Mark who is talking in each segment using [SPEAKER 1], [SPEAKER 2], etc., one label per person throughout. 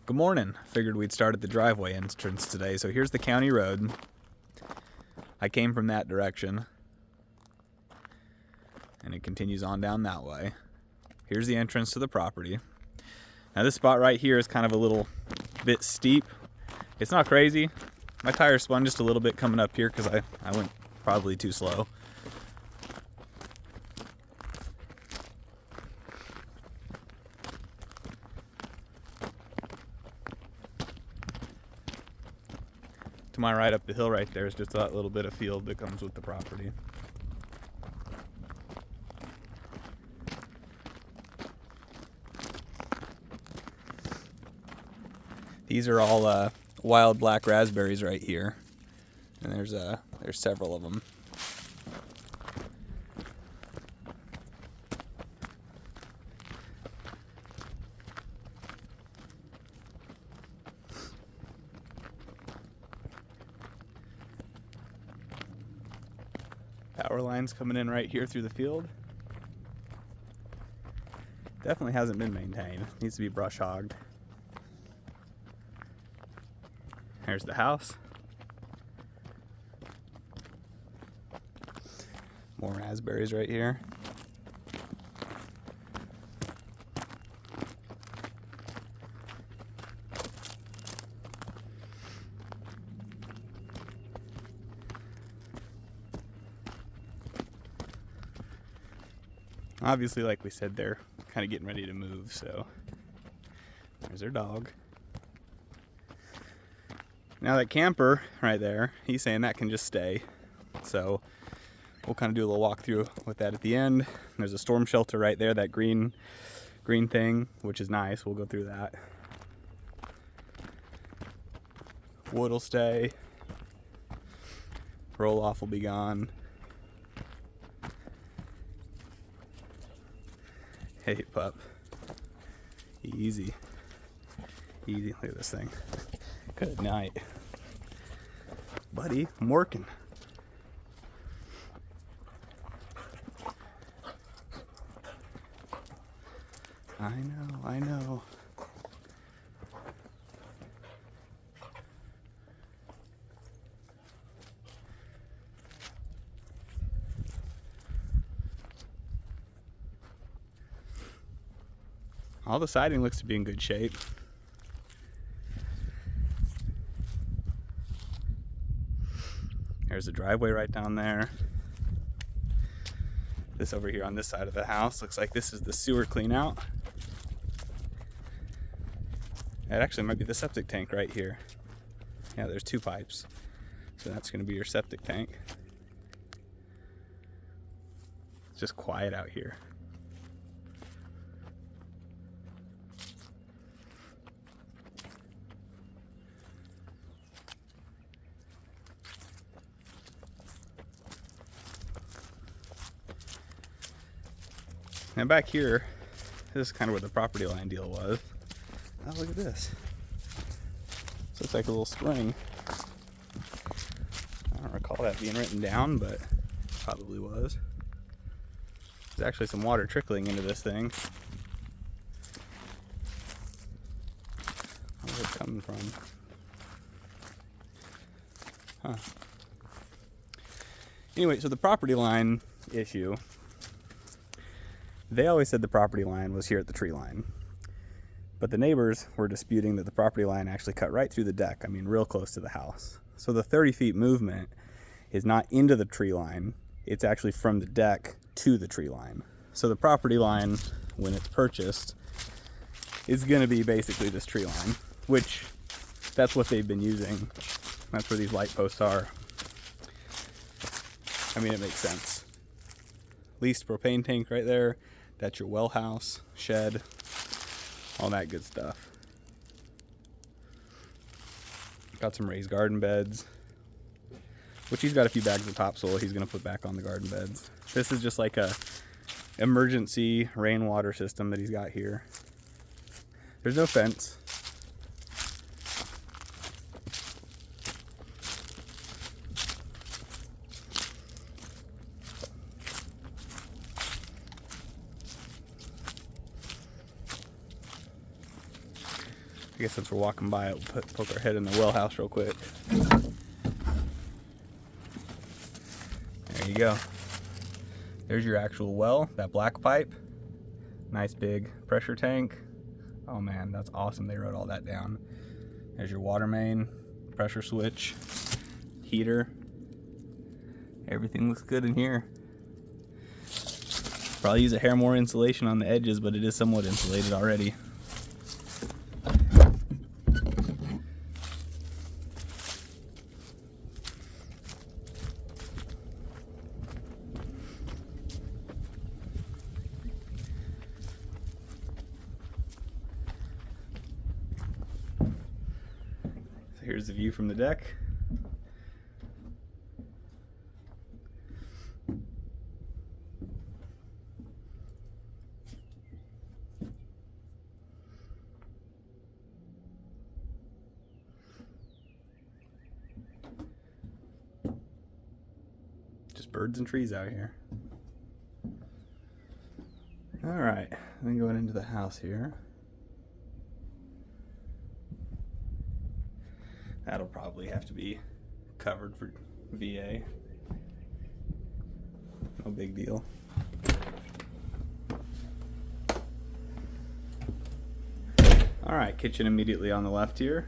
[SPEAKER 1] Good morning. Figured we'd start at the driveway entrance today. So here's the county road. I came from that direction. And it continues on down that way. Here's the entrance to the property. Now this spot right here is kind of a little bit steep. It's not crazy. My tire spun just a little bit coming up here because I went probably too slow. To my right up the hill right there is just that little bit of field that comes with the property. These are all wild black raspberries right here, and there's several of them. Power lines coming in right here through the field. Definitely hasn't been maintained. Needs to be brush hogged. There's the house. More raspberries right here. Obviously, like we said, they're kind of getting ready to move, so there's their dog. Now that camper right there, he's saying that can just stay. So we'll kind of do a little walkthrough with that at the end. There's a storm shelter right there, that green thing, which is nice. We'll go through that. Wood will stay. Roll off will be gone. Hey, pup. Easy. Easy. Look at this thing. Good night. Buddy, I'm working. I know. All the siding looks to be in good shape. There's a driveway right down there. This over here on this side of the house looks like this is the sewer clean out. It actually might be the septic tank right here. Yeah, there's two pipes. So that's going to be your septic tank. It's just quiet out here. Now back here, this is kind of where the property line deal was. Oh, look at this. This looks like a little spring. I don't recall that being written down, but it probably was. There's actually some water trickling into this thing. Where's it coming from? Huh. Anyway, so the property line issue. They always said the property line was here at the tree line. But the neighbors were disputing that the property line actually cut right through the deck. I mean, real close to the house. So the 30 feet movement is not into the tree line. It's actually from the deck to the tree line. So the property line, when it's purchased, is going to be basically this tree line, which that's what they've been using. That's where these light posts are. I mean, it makes sense. Leased propane tank right there. That's your well house, shed, all that good stuff. Got some raised garden beds, which he's got a few bags of topsoil he's going to put back on the garden beds. This is just like a emergency rainwater system that he's got here. There's no fence. I guess since we're walking by it, we'll poke our head in the well house real quick. There you go. There's your actual well, that black pipe. Nice big pressure tank. Oh man, that's awesome. They wrote all that down. There's your water main, pressure switch, heater. Everything looks good in here. Probably use a hair more insulation on the edges, but it is somewhat insulated already. So here's the view from the deck. Just birds and trees out here. All right, then going into the house here. That'll probably have to be covered for VA. No big deal. All right, kitchen immediately on the left here.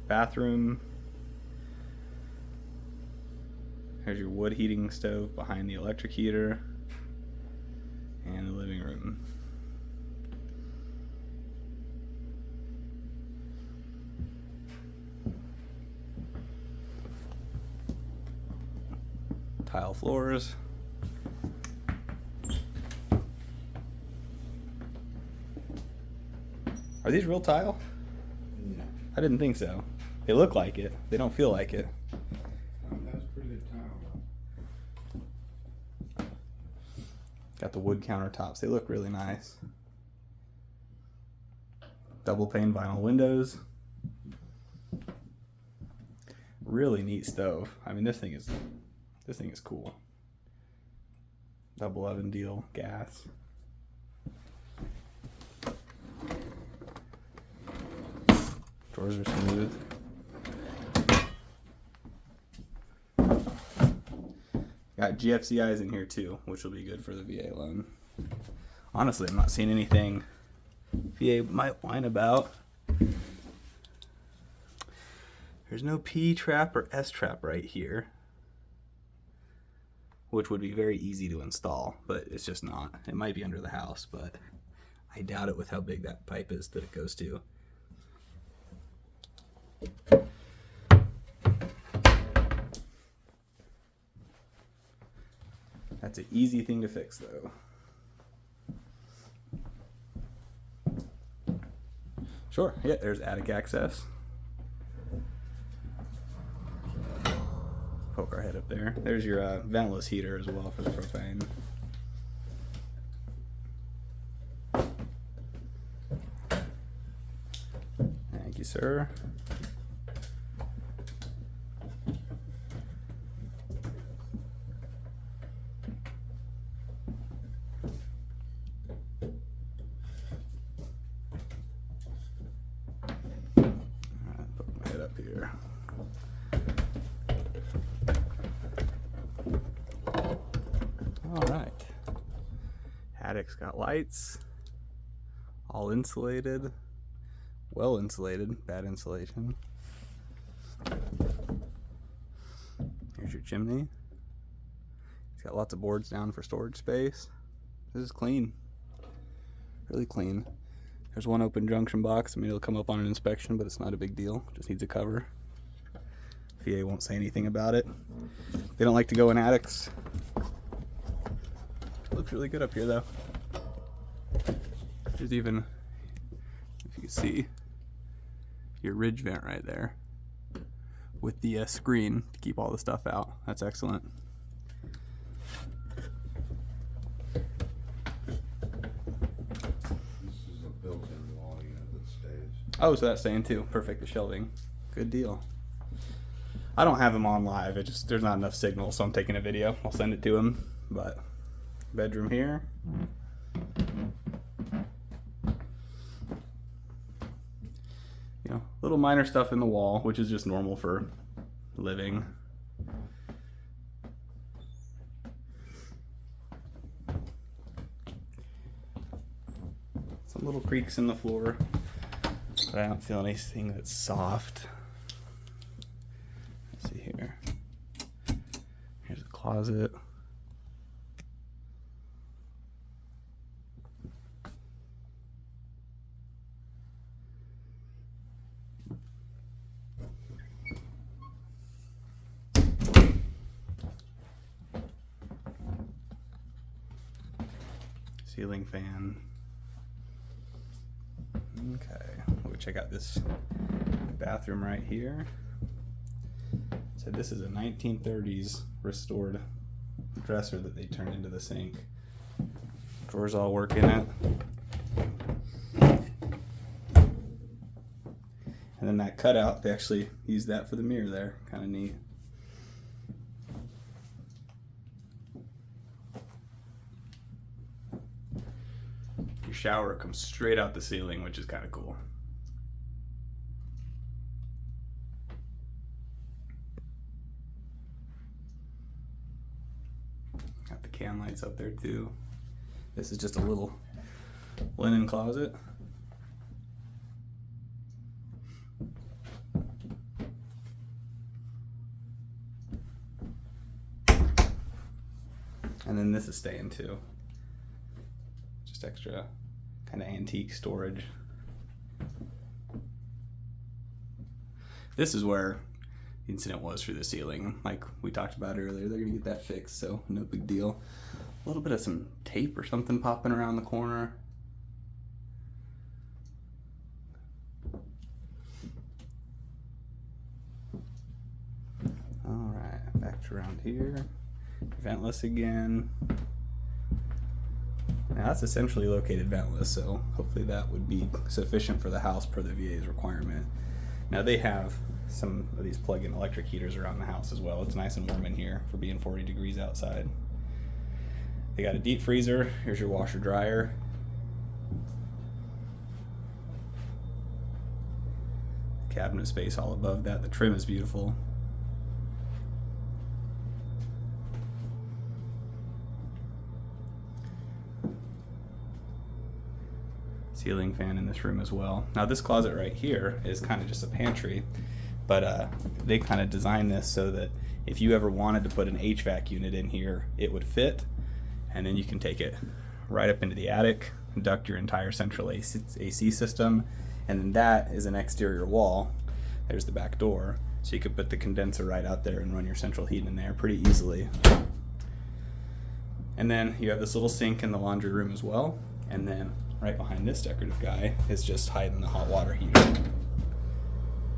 [SPEAKER 1] Bathroom. There's your wood heating stove behind the electric heater. And the living room. Tile floors. Are these real tile?
[SPEAKER 2] Yeah.
[SPEAKER 1] I didn't think so. They look like it. They don't feel like it.
[SPEAKER 2] That's pretty good tile.
[SPEAKER 1] Got the wood countertops. They look really nice. Double pane vinyl windows. Really neat stove. I mean, this thing is cool. Double oven deal, gas. Drawers are smooth. Got GFCIs in here too, which will be good for the VA loan. Honestly, I'm not seeing anything VA might whine about. There's no P trap or S trap right here, which would be very easy to install, but it's just not. It might be under the house, but I doubt it with how big that pipe is that it goes to. That's an easy thing to fix though. Sure, yeah, there's attic access. Poke our head up there. There's your ventless heater as well for the propane. Thank you, sir. Poke my head up here. All right. Attic's got lights, all insulated, well insulated, bad insulation. Here's your chimney. It's got lots of boards down for storage space. This is clean, really clean. There's one open junction box. I mean, it'll come up on an inspection, but it's not a big deal. Just needs a cover. VA won't say anything about it. They don't like to go in attics. Looks really good up here though. There's even, if you can see, your ridge vent right there with the screen to keep all the stuff out. That's excellent.
[SPEAKER 2] This is a built-in wall unit that stays.
[SPEAKER 1] Oh, so that's staying too. Perfect, the shelving. Good deal. I don't have him on live. It just, there's not enough signal, so I'm taking a video. I'll send it to him. But bedroom here. you know, little minor stuff in the wall, which is just normal for living. Some little creaks in the floor, but I don't feel anything that's soft. Let's see here. Here's a closet. Ceiling fan. Okay, we'll check out this bathroom right here. So this is a 1930s restored dresser that they turned into the sink. Drawers all work in it. And then that cutout, they actually used that for the mirror there. Kind of neat. Your shower comes straight out the ceiling, which is kind of cool. Got the can lights up there too. This is just a little linen closet. And then this is staying too. Just extra kind of antique storage. This is where the incident was for the ceiling. Like we talked about earlier, they're gonna get that fixed, so no big deal. A little bit of some tape or something popping around the corner. All right, back to around here. Ventless again. Now that's a centrally located ventless, so hopefully that would be sufficient for the house per the VA's requirement. Now they have some of these plug-in electric heaters around the house as well. It's nice and warm in here for being 40 degrees outside. They got a deep freezer. Here's your washer dryer. Cabinet space all above that. The trim is beautiful. Ceiling fan in this room as well. Now this closet right here is kind of just a pantry, but they kind of designed this so that if you ever wanted to put an HVAC unit in here, it would fit, and then you can take it right up into the attic, duct your entire central AC system, and then that is an exterior wall. There's the back door, so you could put the condenser right out there and run your central heat in there pretty easily. And then you have this little sink in the laundry room as well, and then right behind this decorative guy is just hiding the hot water heater,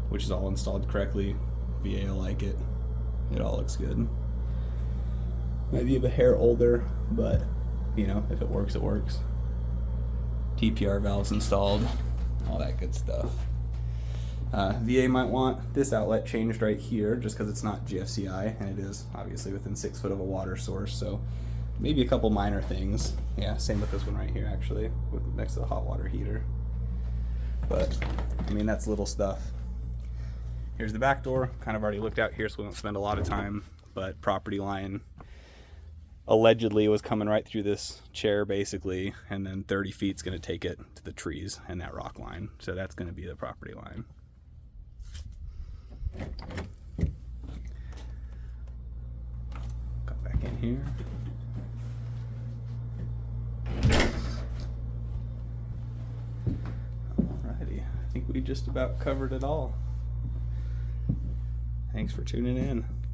[SPEAKER 1] which is all installed correctly. VA will like it. It all looks good. Might be a hair older, but you know, if it works, it works. TPR valves installed, all that good stuff. VA might want this outlet changed right here just because it's not GFCI, and it is obviously within 6 foot of a water source, so maybe a couple minor things. Yeah, same with this one right here actually, next to the hot water heater. But I mean, that's little stuff. Here's the back door. Kind of already looked out here, so we won't spend a lot of time, but property line allegedly was coming right through this chair basically, and then 30 feet is going to take it to the trees and that rock line. So that's going to be the property line. Got back in here. Alrighty, I think we just about covered it all. Thanks for tuning in.